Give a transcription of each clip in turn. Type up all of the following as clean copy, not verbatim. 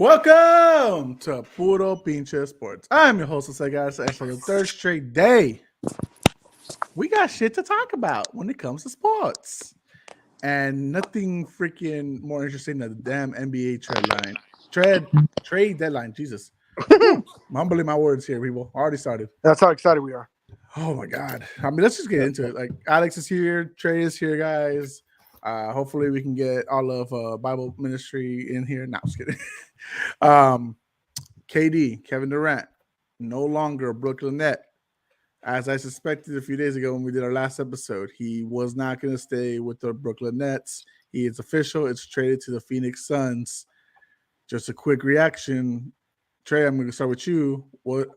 Welcome to Puro Pinche Sports. I'm your host, guys, and for the third straight day, we got shit to talk about when it comes to sports. And nothing freaking more interesting than the damn NBA trade deadline. Jesus. Woo, mumbling my words here, people. Already started. That's how excited we are. Oh my god. I mean, let's just get into it. Like Alex is here, Trey is here, guys. Hopefully we can get all of Bible ministry in here. No, I'm just kidding. KD, Kevin Durant, no longer a Brooklyn Net. As I suspected a few days ago when we did our last episode, he was not going to stay with the Brooklyn Nets. It's official. It's traded to the Phoenix Suns. Just a quick reaction. Trey, I'm going to start with you.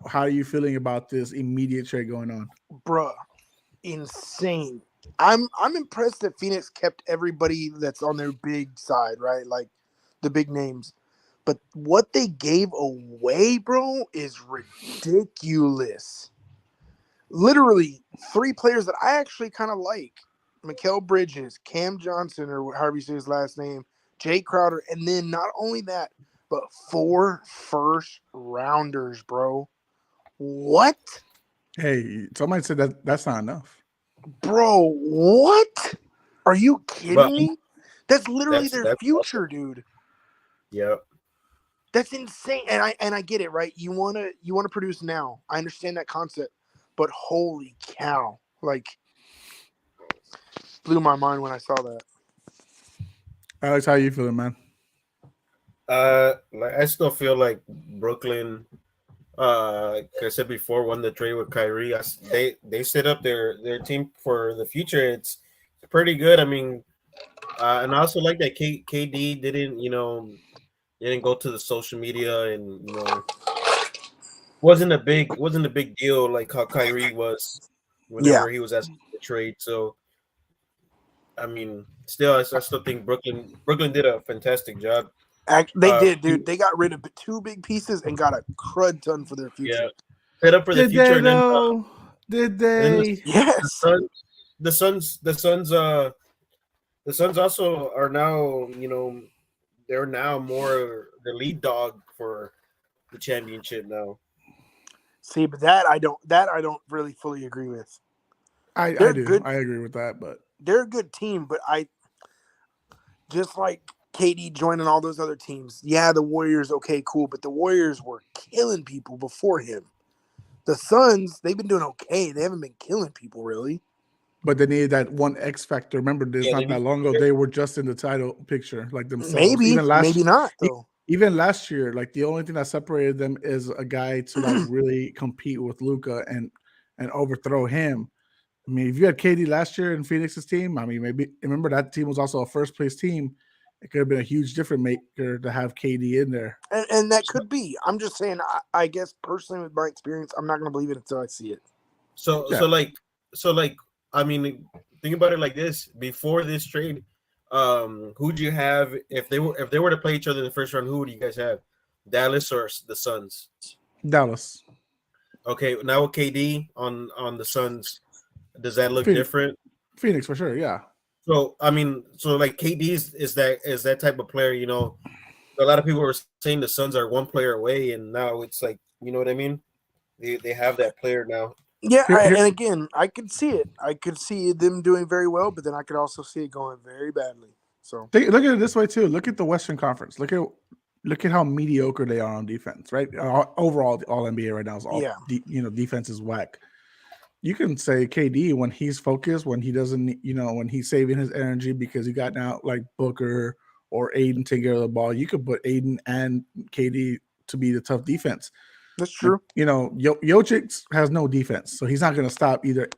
How are you feeling about this immediate trade going on? Bruh, insane. I'm impressed that Phoenix kept everybody that's on their big side, right? Like the big names. But what they gave away, bro, is ridiculous. Literally 3 players that I actually kind of like. Mikal Bridges, Cam Johnson, or however you say his last name, Jay Crowder, and then not only that, but 4 first rounders, bro. What? Hey, somebody said that's not enough. Bro, what? Are you kidding me? That's literally that's their future, awesome. dude. Yep. That's insane. And I get it, right? You wanna produce now. I understand that concept. But holy cow. Like, blew my mind when I saw that. Alex, how are you feeling, man? Like I still feel like Brooklyn, like I said before, won the trade with Kyrie. They set up their team for the future. It's pretty good. I mean, and I also like that KD didn't go to the social media and wasn't a big deal like how Kyrie was whenever he was asking for the trade. So I mean, still, I still think Brooklyn did a fantastic job. They did, dude. They got rid of 2 big pieces and got a crud ton for their future. Yeah, set up for the future. Did they, though? Did they? Yes. The Suns also are now, they're now more the lead dog for the championship now. See, but that I don't really fully agree with. I do. Good. I agree with that, but they're a good team, but I just like KD joining all those other teams. Yeah, the Warriors, okay, cool, but the Warriors were killing people before him. The Suns, they've been doing okay. They haven't been killing people really. But they needed that one X factor. Remember, not that long ago, they were just in the title picture, like themselves. Maybe not though. Even last year, like the only thing that separated them is a guy to like really compete with Luka and overthrow him. I mean, if you had KD last year in Phoenix's team, I mean, maybe remember that team was also a first place team. It could have been a huge difference maker to have KD in there. And that could be. I'm just saying, I guess personally with my experience, I'm not going to believe it until I see it. So I mean, think about it like this: before this trade, who'd you have if they were to play each other in the first round? Who would you guys have? Dallas or the Suns? Dallas. Okay, now with KD on the Suns, does that look different? Phoenix for sure, yeah. So I mean, like KD is that type of player. A lot of people were saying the Suns are one player away, and now it's like, you know what I mean? They have that player now. Yeah, and again, I could see it. I could see them doing very well, but then I could also see it going very badly. So look at it this way too. Look at the Western Conference. Look at how mediocre they are on defense. Right, overall, all NBA right now is all defense is whack. You can say KD when he's focused, when he doesn't, when he's saving his energy because he got now like Booker or Aiden taking care of the ball. You could put Aiden and KD to be the tough defense. That's true. Jokic has no defense, so he's not going to stop either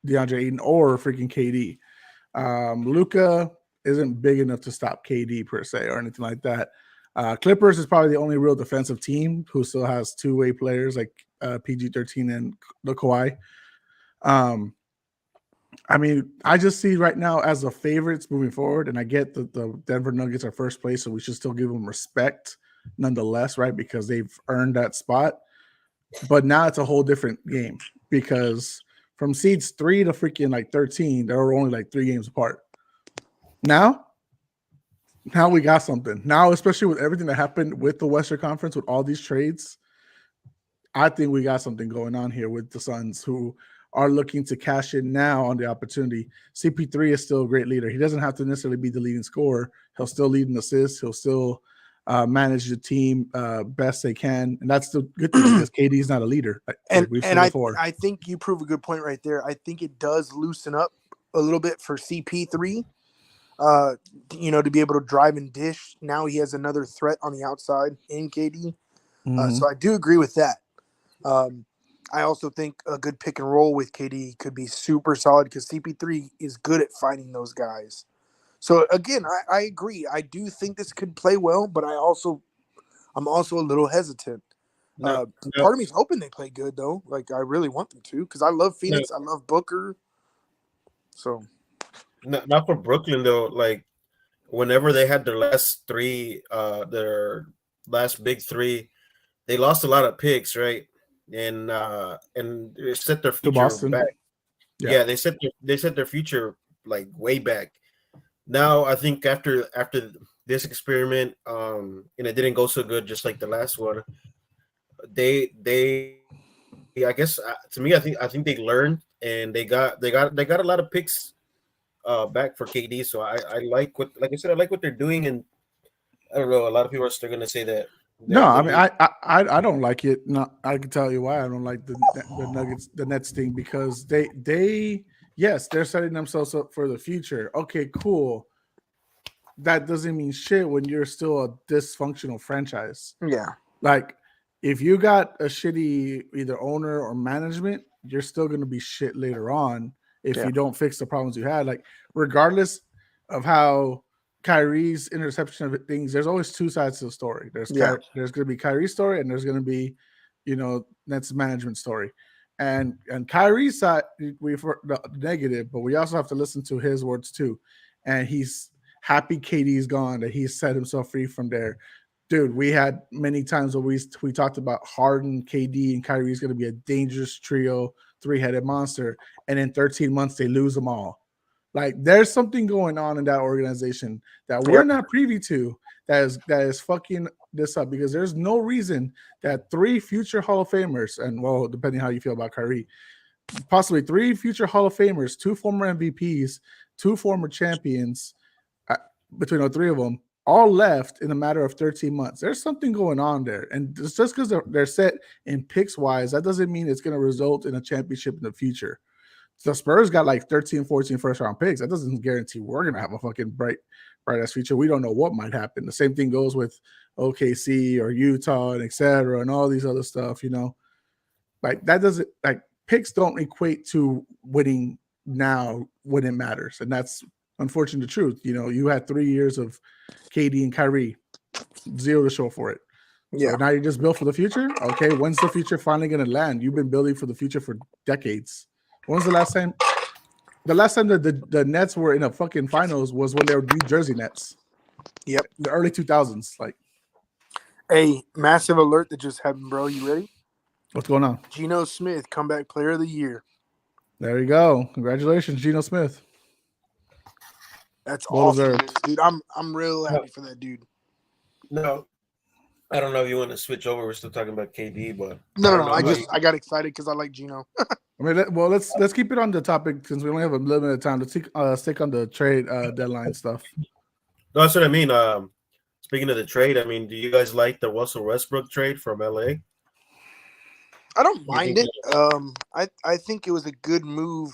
DeAndre Ayton or freaking KD. Luka isn't big enough to stop KD per se or anything like that. Clippers is probably the only real defensive team who still has two-way players like PG-13 and the Kawhi. I mean, I just see right now as the favorites moving forward, and I get that the Denver Nuggets are first place, so we should still give them respect nonetheless, right? Because they've earned that spot. But now it's a whole different game because from seeds 3 to freaking like 13, they were only like 3 games apart. Now, Now we got something. Now, especially with everything that happened with the Western Conference, with all these trades, I think we got something going on here with the Suns, who are looking to cash in now on the opportunity. CP3 is still a great leader. He doesn't have to necessarily be the leading scorer. He'll still lead in assists. He'll still manage the team best they can, and that's the good thing because KD's not a leader. Like we've seen before. I think you prove a good point right there. I think it does loosen up a little bit for CP3. To be able to drive and dish. Now he has another threat on the outside in KD. So I do agree with that. I also think a good pick and roll with KD could be super solid because CP3 is good at finding those guys. So again, I agree. I do think this could play well, but I'm also a little hesitant. Part of me is hoping they play good though. Like I really want them to because I love Phoenix. I love Booker. So not for Brooklyn though. Like whenever they had their last three, their last big three, they lost a lot of picks, right? And they set their future back. Yeah, they set their future like way back. Now I think after this experiment, and it didn't go so good, just like the last one. I guess to me, I think they learned and they got a lot of picks back for KD. So I like what they're doing, and I don't know. A lot of people are still going to say that. No, I mean I don't like it. No, I can tell you why I don't like the Nuggets, the Nets thing, because they yes, they're setting themselves up for the future. Okay, cool. That doesn't mean shit when you're still a dysfunctional franchise. Yeah. Like if you got a shitty either owner or management, you're still going to be shit later on if you don't fix the problems you had. Like regardless of how Kyrie's interception of things, there's always two sides to the story. There's going to be Kyrie's story and there's going to be, Nets management story. And Kyrie's side, we've heard the negative, but we also have to listen to his words too. And he's happy KD's gone, that he's set himself free from there. Dude, we had many times where we talked about Harden, KD, and Kyrie is going to be a dangerous trio, three-headed monster. And in 13 months, they lose them all. Like, there's something going on in that organization that we're not privy to that is fucking this up, because there's no reason that three future Hall of Famers, and well, depending how you feel about Kyrie, possibly three future Hall of Famers, two former MVPs, two former champions, between the three of them, all left in a matter of 13 months. There's something going on there. And just because they're set in picks wise, that doesn't mean it's going to result in a championship in the future. The Spurs got like 13, 14 first round picks. That doesn't guarantee we're going to have a fucking bright ass future. We don't know what might happen. The same thing goes with OKC or Utah and et cetera and all these other stuff, Like that doesn't, like, picks don't equate to winning now when it matters. And that's unfortunately the truth. You had 3 years of KD and Kyrie, zero to show for it. So now you're just built for the future. Okay, when's the future finally going to land? You've been building for the future for decades. When's the last time? The last time that the Nets were in a fucking finals was when they were New Jersey Nets. Yep, the early 2000s. Like, hey, massive alert that just happened, bro. You ready? What's going on? Geno Smith, comeback player of the year. There you go. Congratulations, Geno Smith. That's awesome, dude. I'm real happy for that dude. No, I don't know if you want to switch over. We're still talking about KD, but no. I got excited because I like Geno. I mean, let's keep it on the topic since we only have a limited time to stick on the trade deadline stuff. No, that's what I mean. Speaking of the trade, I mean, do you guys like the Russell Westbrook trade from LA? I don't mind it. I think it was a good move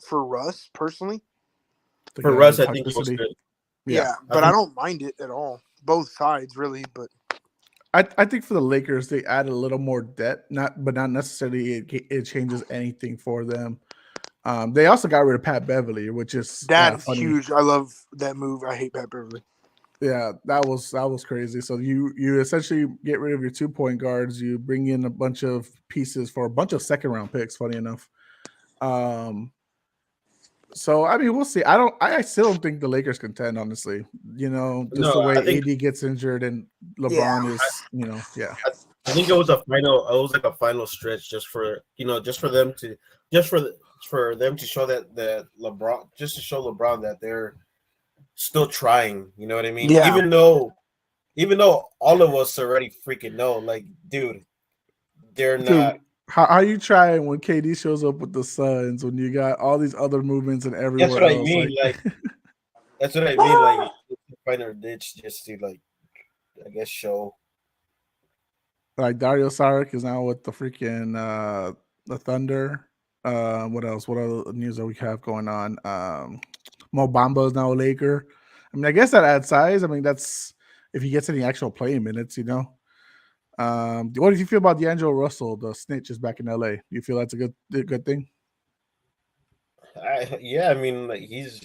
for Russ personally. For Russ, I think it was good. Yeah, but I don't mind it at all. Both sides, really. But I think for the Lakers, they add a little more debt, not necessarily it changes anything for them. They also got rid of Pat Beverly, which is huge. I love that move. I hate Pat Beverly. Yeah, that was crazy. So you essentially get rid of your 2-point guards. You bring in a bunch of pieces for a bunch of second-round picks. Funny enough. So I mean, we'll see. I still don't think the Lakers contend, honestly. The way AD gets injured and LeBron is, I think it was a final stretch just for them to show that LeBron, just to show LeBron that still trying. You know what I mean? Yeah. Even though all of us already freaking know, like, dude, they're not. How you trying when KD shows up with the Suns when you got all these other movements and everywhere That's what else? I mean. Like that's what I mean. Like find a ditch just to like, I guess show. Like Dario Saric is now with the freaking the Thunder. What else? What other news that we have going on? Mo Bamba is now a Laker. I mean, I guess that adds size. I mean, that's if he gets any actual playing minutes, you know. What do you feel about D'Angelo Russell? The snitch is back in LA. Do you feel that's a good thing? Yeah, I mean, like he's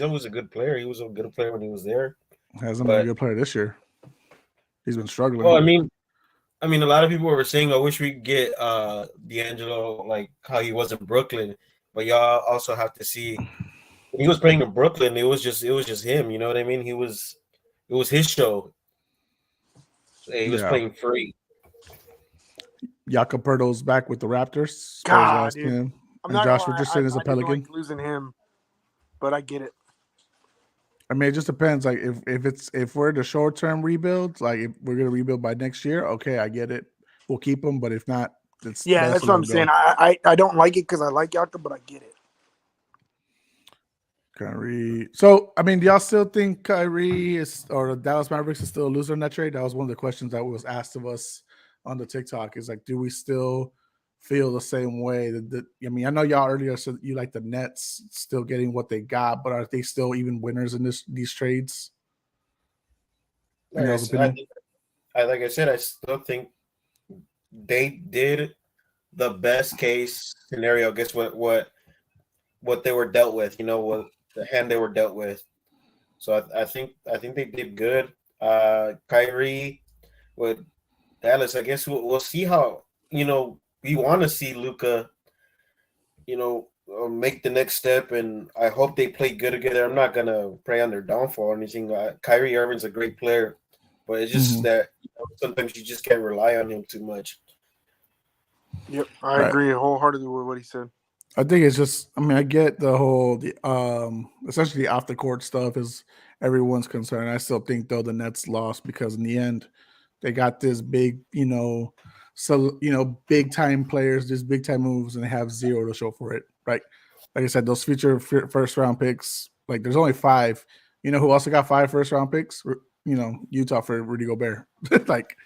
always a good player. He was a good player when he was there. Hasn't been a good player this year. He's been struggling. Well, I mean, a lot of people were saying, "I wish we could get D'Angelo like how he was in Brooklyn," but y'all also have to see when he was playing in Brooklyn. It was just him. You know what I mean? It was his show. He was playing free. Jakob Poeltl's back with the Raptors. God, dude. Him. I'm and not Josh Richardson is a I didn't Pelican. like losing him, but I get it. I mean, it just depends. Like if we're the short term rebuilds, like if we're gonna rebuild by next year, okay, I get it. We'll keep him, but if not, that's what I'm saying. I don't like it because I like Jakob, but I get it. Kyrie. So I mean, do y'all still think Kyrie or the Dallas Mavericks is still a loser in that trade? That was one of the questions that was asked of us on the TikTok. Is like, do we still feel the same way? I mean, I know y'all earlier said you like the Nets still getting what they got, but are they still even winners in these trades? Like I said, I still think they did the best case scenario. Guess what they were dealt with. You know what the hand they were dealt with. So I think they did good. Kyrie with Dallas. I guess we'll see how. You know, we want to see Luka. You know, make the next step, and I hope they play good together. I'm not gonna pray on their downfall or anything. Kyrie Irving's a great player, but it's just that sometimes you just can't rely on him too much. Yep, I agree wholeheartedly with what he said. I think it's just, I mean, I get the whole, essentially off the court stuff is everyone's concern. I still think though the Nets lost because in the end they got this big, big time players, these big time moves, and they have zero to show for it, right? Like I said, those future first round picks, like there's only 5. You know who also got 5 first round picks? Utah for Rudy Gobert. Like,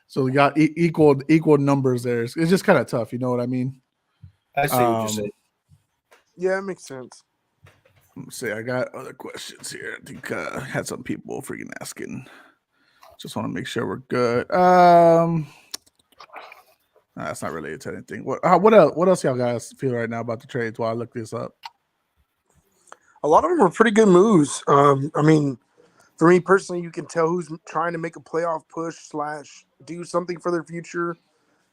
so we got equal numbers there. It's just kind of tough. You know what I mean? I see what you're saying. Yeah, it makes sense. Let's see, I got other questions here. I think I had some people freaking asking. Just want to make sure we're good. That's not related to anything. What else y'all guys feel right now about the trades while I look this up? A lot of them are pretty good moves. I mean, for me personally, you can tell who's trying to make a playoff push / do something for their future.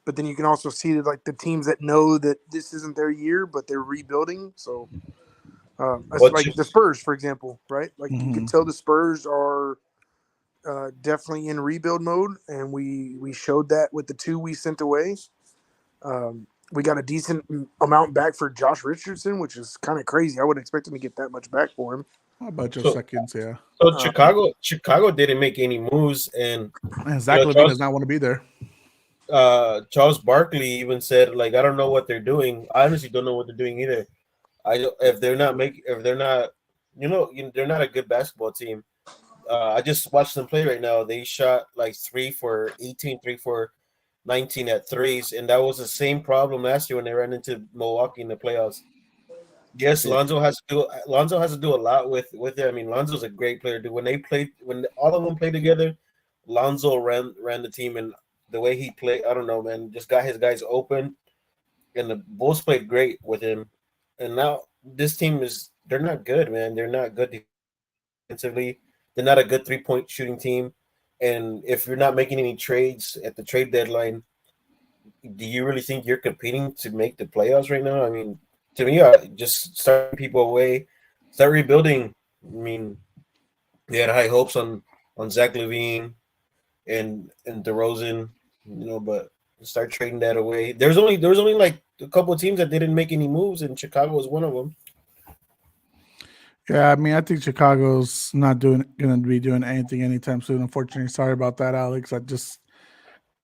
But then you can also see that, like, the teams that know that this isn't their year, but they're rebuilding. So, like the Spurs, for example, right? Like you can tell the Spurs are definitely in rebuild mode, and we showed that with the 2 we sent away. We got a decent amount back for Josh Richardson, which is kind of crazy. I wouldn't expect him to get that much back for him. A bunch of seconds, yeah. So Chicago didn't make any moves, and Zach LaVine does not want to be there. Charles Barkley even said, like, I don't know what they're doing. I honestly don't know what they're doing either. They're not a good basketball team. I just watched them play right now. They shot like 3 for 18, 3 for 19 at threes, and that was the same problem last year when they ran into Milwaukee in the playoffs. Yes, Lonzo has to do a lot with it. I mean, Lonzo's a great player. Dude, when all of them play together, Lonzo ran the team, and the way he played, I don't know, man, just got his guys open, and the Bulls played great with him. And now this team they're not good, man. They're not good defensively. They're not a good 3-point shooting team. And if you're not making any trades at the trade deadline, do you really think you're competing to make the playoffs right now? I mean, to me, just start people away, start rebuilding. I mean, they had high hopes on Zach LaVine and DeRozan, but start trading that away. There was only like a couple of teams that didn't make any moves, and Chicago was one of them. Yeah, I mean, I think Chicago's not going to be doing anything anytime soon. Unfortunately, sorry about that, Alex.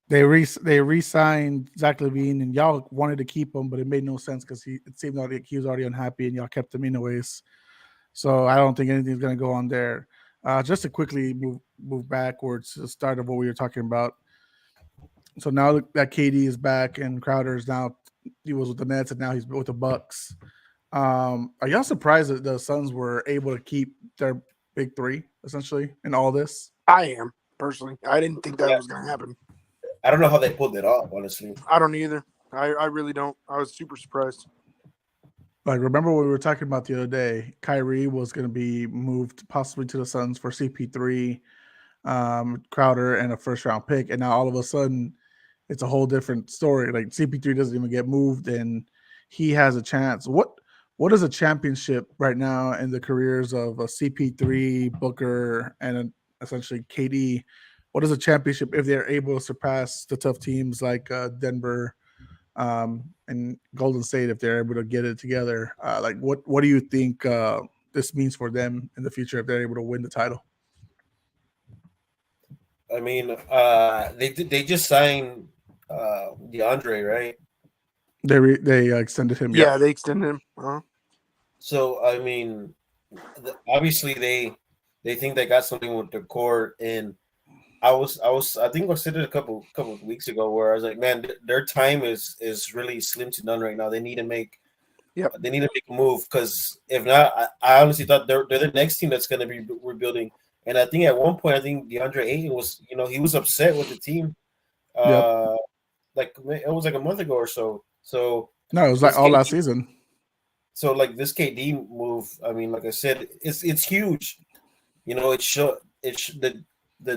They re-signed Zach LaVine, and y'all wanted to keep him, but it made no sense because it seemed like he was already unhappy, and y'all kept him anyways. So I don't think anything's going to go on there. Just to quickly move backwards to the start of what we were talking about. So now that KD is back and Crowder is now, he was with the Nets and now he's with the Bucks. Are y'all surprised that the Suns were able to keep their big three essentially in all this? I am personally. I didn't think that was going to happen. I don't know how they pulled it off, honestly. I don't either. I really don't. I was super surprised. Like, remember what we were talking about the other day? Kyrie was going to be moved possibly to the Suns for CP3, Crowder, and a first-round pick. And now all of a sudden, it's a whole different story. Like, CP3 doesn't even get moved, and he has a chance. What is a championship right now in the careers of a CP3, Booker, and essentially KD? What is a championship if they're able to surpass the tough teams like Denver and Golden State if they're able to get it together? Like, what do you think this means for them in the future if they're able to win the title? I mean, they just signed DeAndre, right? They extended him. Yeah, they extended him. Uh-huh. So I mean, obviously they think they got something with the core, and I think I said it a couple of weeks ago where I was like, man, their time is really slim to none right now. They need to make they need to make a move, because if not, I honestly thought they're the next team that's going to be rebuilding. And I think at one point, I think DeAndre Ayton was, he was upset with the team. Like it was like a month ago or so. So no, it was like all last season. So like this KD move, I mean, like I said, it's huge. The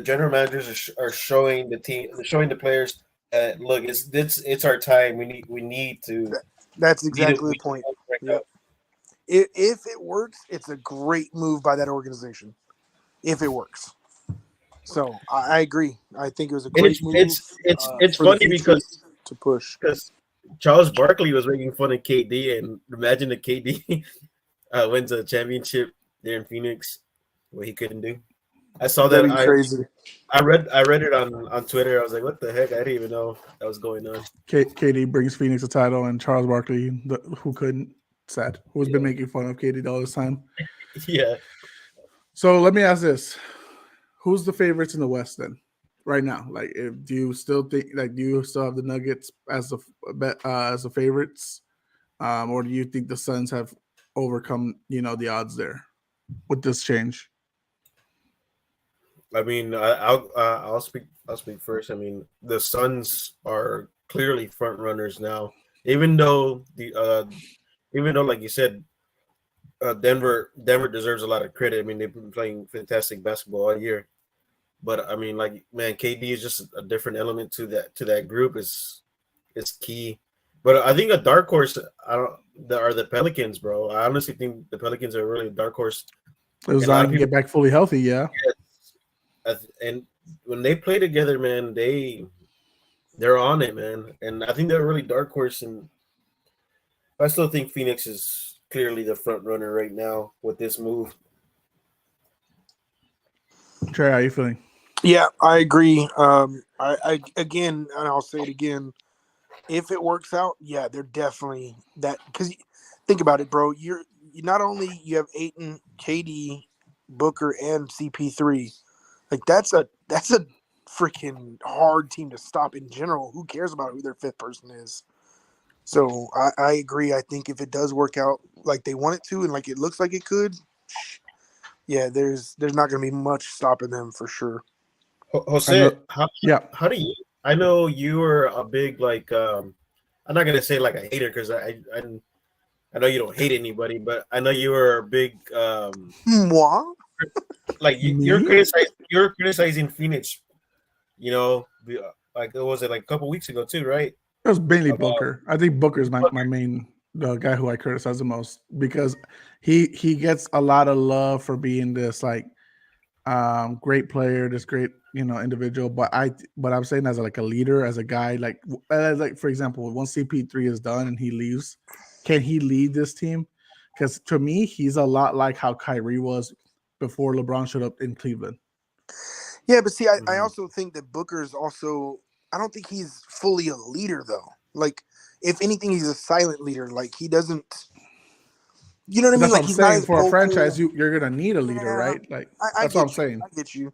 general managers are showing the team, showing the players that look, it's our time. We need to. That's exactly the point. Yep. If it works, it's a great move by that organization. If it works, so I agree. I think it was a great move. It's funny because to push, because Charles Barkley was making fun of KD, and imagine the KD wins a championship there in Phoenix, what he couldn't do. I saw that. Crazy. I read it on Twitter. I was like, what the heck? I didn't even know that was going on. KD brings Phoenix a title, and Charles Barkley, who couldn't, who's been making fun of KD all this time. Yeah. So let me ask this: who's the favorites in the West then? Right now, like, do you still think, like, do you still have the Nuggets as the favorites, or do you think the Suns have overcome, the odds there with this change? I mean, I'll speak first. I mean, the Suns are clearly front runners now, even though like you said, Denver deserves a lot of credit. I mean, they've been playing fantastic basketball all year. But I mean, like, man, KD is just a different element to that group. Is key. But I think a dark horse are the Pelicans, bro. I honestly think the Pelicans are really a dark horse. As long as get back fully healthy, yeah. And when they play together, man, they're on it, man. And I think they're a really dark horse. And I still think Phoenix is clearly the front runner right now with this move. Trey, how are you feeling? Yeah, I agree. I again, and I'll say it again. If it works out, yeah, they're definitely that. Because think about it, bro. You not only you have Ayton, KD, Booker, and CP3. Like that's a freaking hard team to stop in general. Who cares about who their fifth person is? So I agree. I think if it does work out like they want it to, and like it looks like it could, yeah, there's not going to be much stopping them for sure. Jose, how do you? I know you were a big, like, I'm not gonna say like a hater, because I know you don't hate anybody, but I know you were a big Moi? Like you're criticizing Phoenix, like, was it like a couple weeks ago too, right? It was mainly Booker. I think Booker's my main guy who I criticize the most, because he gets a lot of love for being this, like, great player, this great, individual. But I'm saying as a leader, as a guy, like for example, once CP3 is done and he leaves, can he lead this team? Because to me, he's a lot like how Kyrie was before LeBron showed up in Cleveland. Yeah, but see, I also think that Booker is also. I don't think he's fully a leader though. Like, if anything, he's a silent leader. Like he doesn't. You know what I mean? That's Like what I'm he's not saying. as For a vocal. franchise, you're gonna need a leader, right? Like I that's what I'm saying. I get you.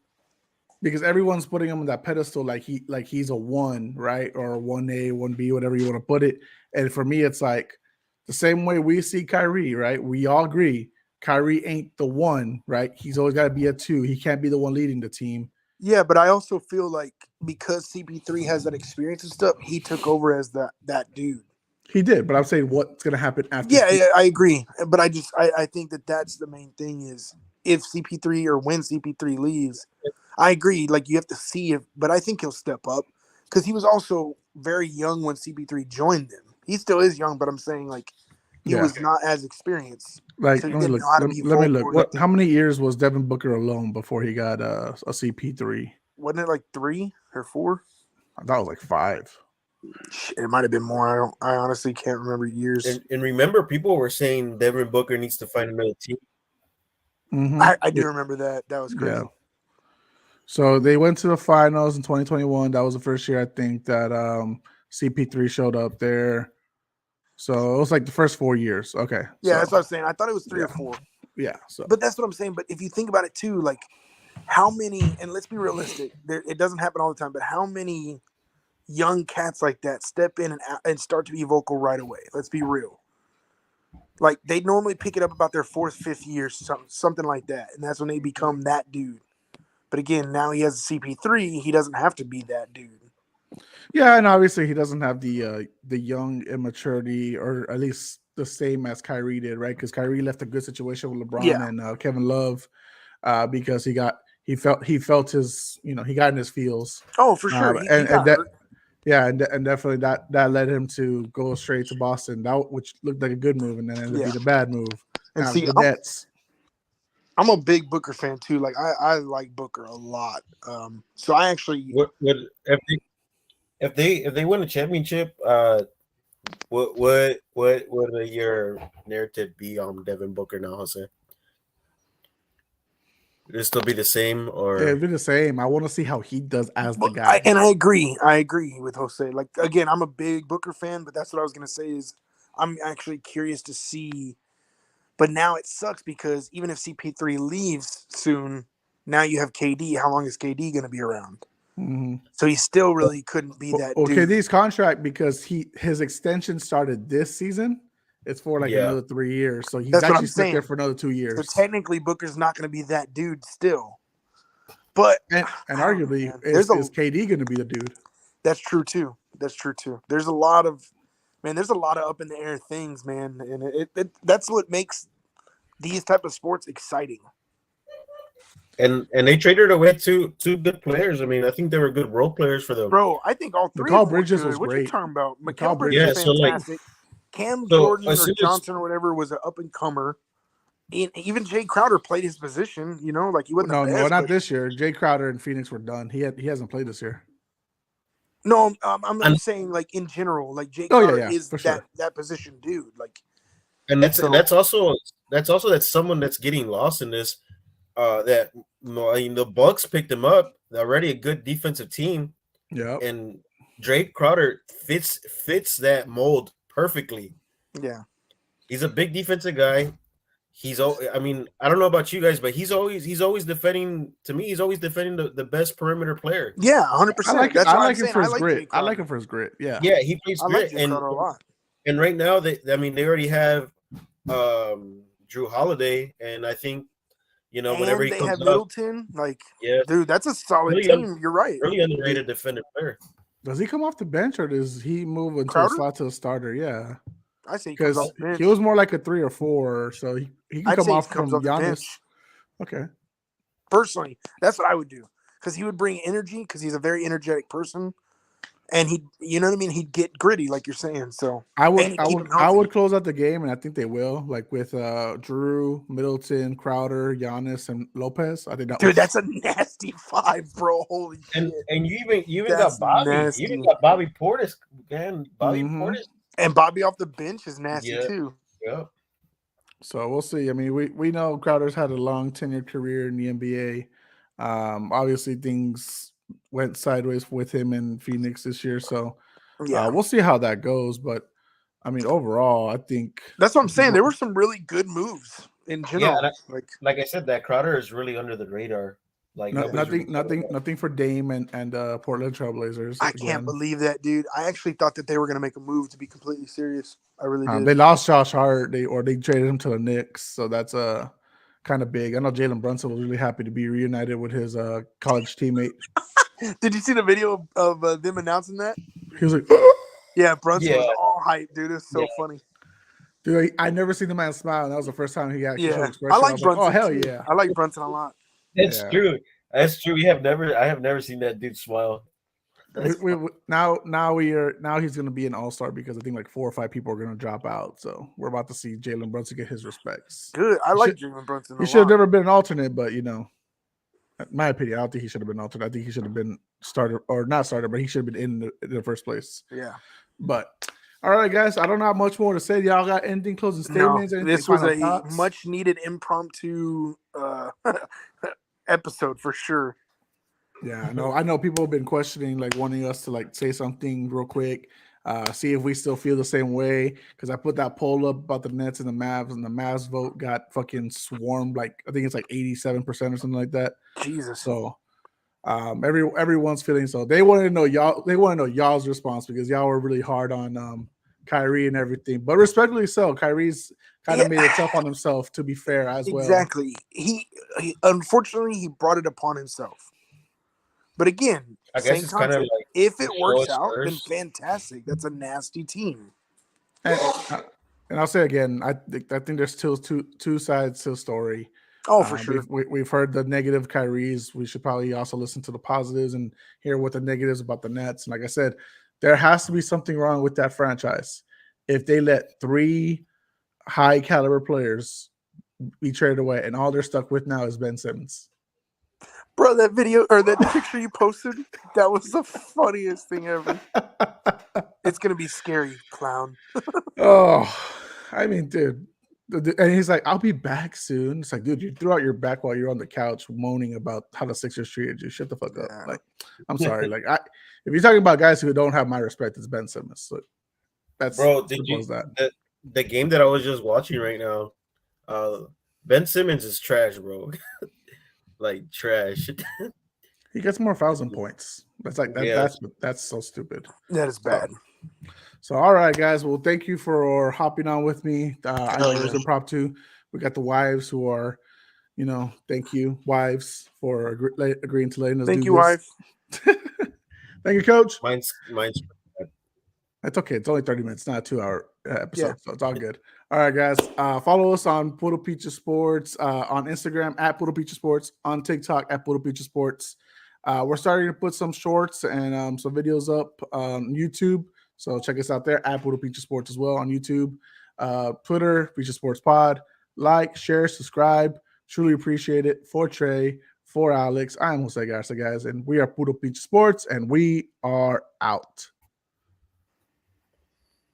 Because everyone's putting him on that pedestal, like he's a 1, right, or a 1A, 1B, whatever you want to put it. And for me, it's like the same way we see Kyrie, right? We all agree Kyrie ain't the 1, right? He's always got to be a 2. He can't be the one leading the team. Yeah, but I also feel like because CP3 has that experience and stuff, he took over as that dude. He did, but I'm saying what's going to happen after. Yeah, I agree. But I think that's the main thing is if CP3 or when CP3 leaves, I agree. Like you have to see if, but I think he'll step up because he was also very young when CP3 joined them. He still is young, but I'm saying like he was not as experienced. Like so let me look. Let me look. How many years was Devin Booker alone before he got a CP3? Wasn't it like 3 or 4? I thought it was like 5. It might have been more. I honestly can't remember years. And remember, people were saying Devin Booker needs to find another team. Mm-hmm. I do remember that. That was crazy. Yeah. So they went to the finals in 2021. That was the first year I think that CP3 showed up there. So it was like the first 4 years. Okay. Yeah, that's what I was saying. I thought it was 3 or 4. Yeah. So, but that's what I'm saying. But if you think about it too, like how many, and let's be realistic, it doesn't happen all the time, but how many young cats like that step in and start to be vocal right away? Let's be real. Like they normally pick it up about their 4th, 5th year, something like that. And that's when they become that dude. But again, now he has a CP3. He doesn't have to be that dude. Yeah, and obviously he doesn't have the young immaturity, or at least the same as Kyrie did, right? Because Kyrie left a good situation with LeBron and Kevin Love, because he felt his, he got in his feels. Oh, for sure. And definitely that led him to go straight to Boston, which looked like a good move, and then ended up being a bad move. And see, the Nets. I'm a big Booker fan too. Like I like Booker a lot. So I actually if they win a championship, what would your narrative be on Devin Booker now, Jose? Would it still be the same, or it'd be the same? I want to see how he does as the guy. I agree with Jose. Like again, I'm a big Booker fan, but that's what I was gonna say is I'm actually curious to see. But now it sucks because even if CP3 leaves soon, now you have KD. How long is KD going to be around? Mm-hmm. So he still really couldn't be that dude. KD's contract, because his extension started this season, it's for like another 3 years. So he's actually stuck there for another 2 years. So technically, Booker's not going to be that dude still. But and arguably, is KD going to be the dude? That's true too. There's a lot of up in the air things, man, and that's what makes these type of sports exciting. And they traded away two good players. I mean, I think they were good role players for them. Bro, I think all 3 Mikal Bridges was what great. You talking about? Mikal Bridges was fantastic. Cam Jordan or Johnson or whatever was an up and comer. Even Jay Crowder played his position. Like he wasn't. No, not this year. Jay Crowder and Phoenix were done. He hasn't played this year. No, I'm saying like in general, like Jay Crowder is that position dude. Like, and that's also someone that's getting lost in this. That the Bucks picked him up. They're already a good defensive team. Yeah, and Jay Crowder fits that mold perfectly. Yeah, he's a big defensive guy. I mean, I don't know about you guys, but he's always defending. To me, he's always defending the best perimeter player. Yeah, 100%. I like him for his grit. I like him for his grit. Yeah, he plays grit, like a lot. And right now, they already have Drew Holiday, and I think whenever he comes have Middleton, dude, that's a solid team. You're right. Really underrated defender player. Does he come off the bench or does he move into a slot to a starter? Yeah. I say because he was more like a 3 or 4, so he can come off from Giannis. Okay. Personally, that's what I would do because he would bring energy because he's a very energetic person, and you know what I mean. He'd get gritty, like you're saying. So I would close out the game, and I think they will, like with Drew, Middleton, Crowder, Giannis, and Lopez. I think that's a nasty 5, bro. Holy shit! And you even got Bobby. Nasty. You even got Bobby Portis, man. Portis. And Bobby off the bench is nasty too. Yeah. So we'll see. I mean, we know Crowder's had a long tenure career in the NBA. Obviously, things went sideways with him in Phoenix this year. So we'll see how that goes. But I mean, overall, I think that's what I'm saying. There were some really good moves in general. Yeah, like I said, that Crowder is really under the radar. Like nothing for Dame and Portland Trailblazers. I can't believe that, dude. I actually thought that they were going to make a move. To be completely serious, I really did. They lost Josh Hart, they traded him to the Knicks, so that's kind of big. I know Jalen Brunson was really happy to be reunited with his college teammate. Did you see the video of them announcing that? He was like, "Yeah, Brunson was all hyped, dude. It's so funny." Dude, I never seen the man smile, and that was the first time he actually showed expression. I like Brunson. Like, oh hell yeah! I like Brunson a lot. That's true. That's true. I have never seen that dude smile. Now he's going to be an all-star because I think like 4 or 5 people are going to drop out. So we're about to see Jalen Brunson get his respects. Good. I like Jalen Brunson. He should have never been an alternate, but in my opinion, I don't think he should have been an alternate. I think he should have been starter or not starter, but he should have been in the first place. Yeah. But all right, guys, I don't have much more to say. Y'all got anything closing statements? No, this was a much needed impromptu episode for sure. Yeah, I know people have been questioning, like wanting us to like say something real quick, see if we still feel the same way. Because I put that poll up about the Nets and the Mavs vote got fucking swarmed. Like I think it's like 87% or something like that. Jesus. So everyone's feeling so they want to know y'all's response because y'all were really hard on Kyrie and everything. But respectfully so, Kyrie's kind of made it tough on himself, to be fair, as well. Exactly. He unfortunately he brought it upon himself. But again, I guess it's kind of like if it works out, then fantastic. That's a nasty team. And I'll say again, I think there's still two sides to the story. Oh, for sure. We've heard the negative Kyries. We should probably also listen to the positives and hear what the negatives about the Nets. And like I said, there has to be something wrong with that franchise if they let 3 high caliber players be traded away, and all they're stuck with now is Ben Simmons. Bro, that video or that picture you posted, that was the funniest thing ever. It's going to be scary, clown. I mean, dude. And he's like, I'll be back soon. It's like, dude, you threw out your back while you're on the couch moaning about how the Sixers treated you. Shut the fuck up. Like, I'm sorry. Like, if you're talking about guys who don't have my respect, it's Ben Simmons. So that's the game that I was just watching right now, Ben Simmons is trash, bro. Like trash. He gets more fouls than points. That's like that's so stupid. That is bad. So all right, guys. Well, thank you for hopping on with me. I know it was impromptu. We got the wives who are, thank you, wives, for agreeing to letting us. Thank you, wife. Thank you, Coach. Mine's. It's okay. It's only 30 minutes, not a 2-hour episode, so it's all good. All right, guys. Follow us on Puro Pinche Sports on Instagram at Puro Pinche Sports, on TikTok at Puro Pinche Sports. We're starting to put some shorts and some videos up on YouTube, so check us out there at Puro Pinche Sports as well on YouTube. Twitter, Pinche Sports Pod. Like, share, subscribe. Truly appreciate it. For Trey, for Alex, I am Jose Garza, guys, and we are Puro Pinche Sports, and we are out.